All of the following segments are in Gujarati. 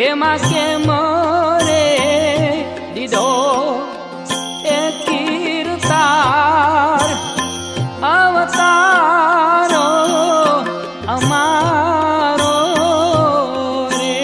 એમાં કેમ રે દીધો એ કીર્તાર અવતારો અમારો રે.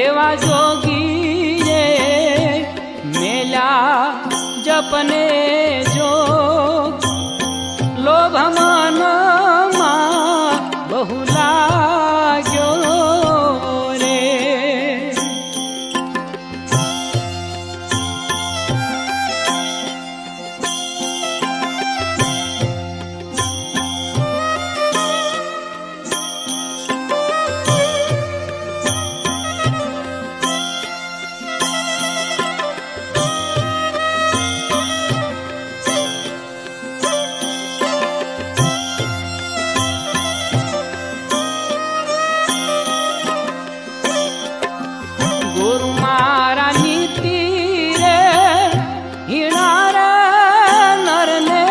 એવા જોગી રે મેલા જપને જોગ લોભ મનમાં બહુ લાગ્યો રે. ગુરુ મારા નીતિ રે હિણાર નરને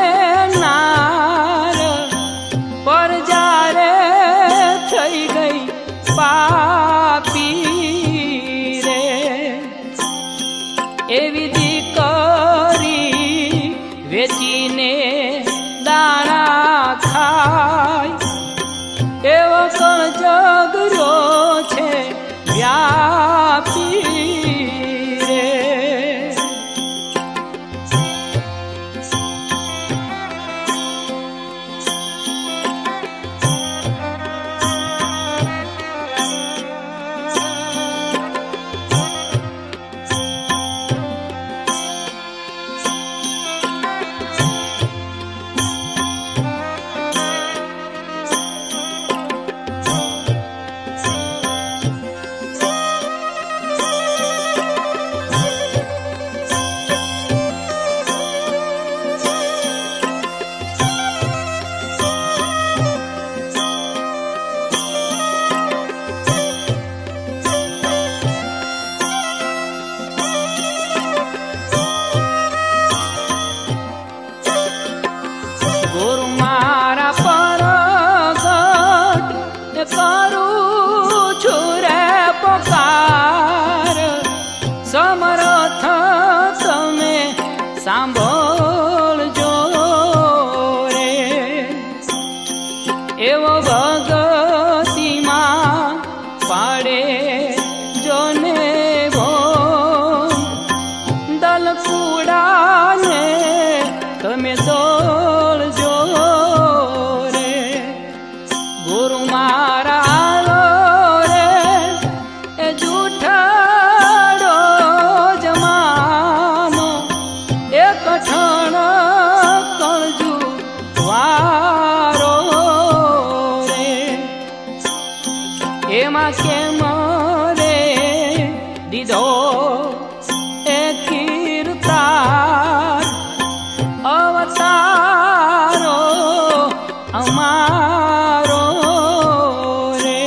નાર પર જારે થઈ ગઈ પાપી રે. એવી દીકરી વેચીને દાણા ખાય એવો કણ જગરો છે વ્યાપી રે. ગુરુ મારા પરગટ કરું છું રે પોકાર સમર્થ તમે સાંભળજો રે. એવો ભગતિમાં પાડે જોને ભો દલકુડાને તમે દોડજો રે. ગુરુ મારા રે એ જૂઠાડો જમાનો એ કઠણ કરજુ વારો રે. એમાં કેમ રે દીધો એ કીર્તાર અવતારો અમારો રે.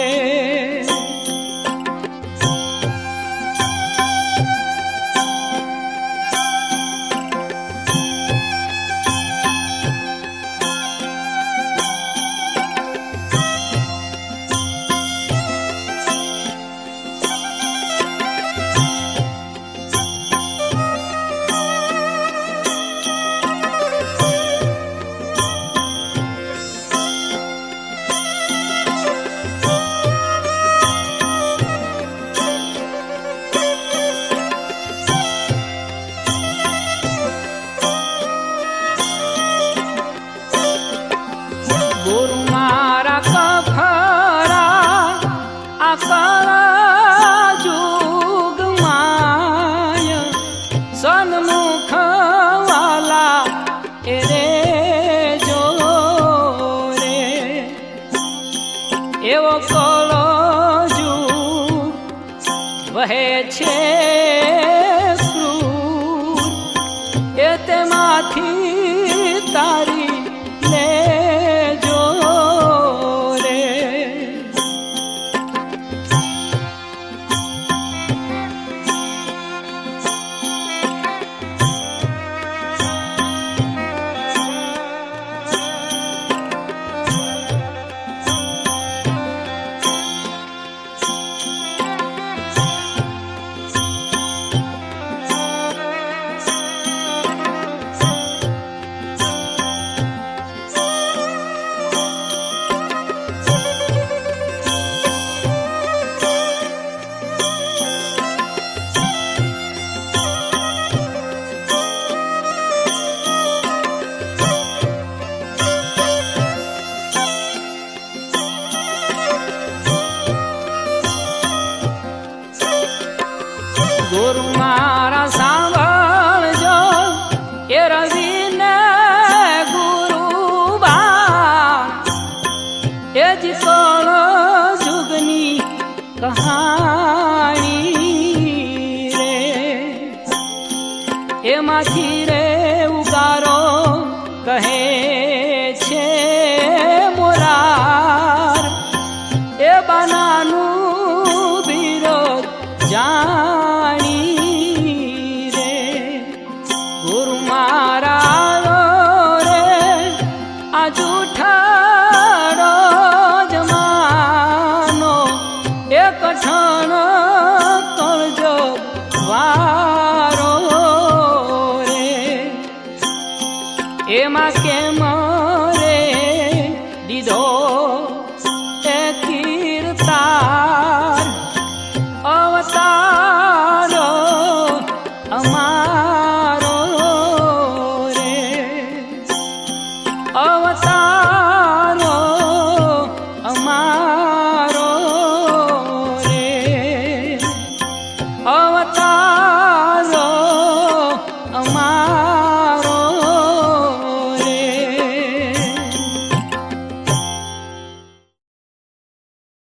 છે ક્રૂર એ તેમાંથી તારી લેજો રે. ગુરુ મારા સાંભળજો એ રવિને ગુરુબા એ જ કળ જુગની કહાણી રે. એમાંથી રે ઉગારો કહે છે મોરાર એ બનાનું વિરોધ જાણી રે. ગુરુ મારા રે આ જૂઠાડો જમાનો એ કઠણ કળજો વારો રે. એમાં કેમ રે દીધો એ કીર્તાર અવતારો અમારો રે. અવતાર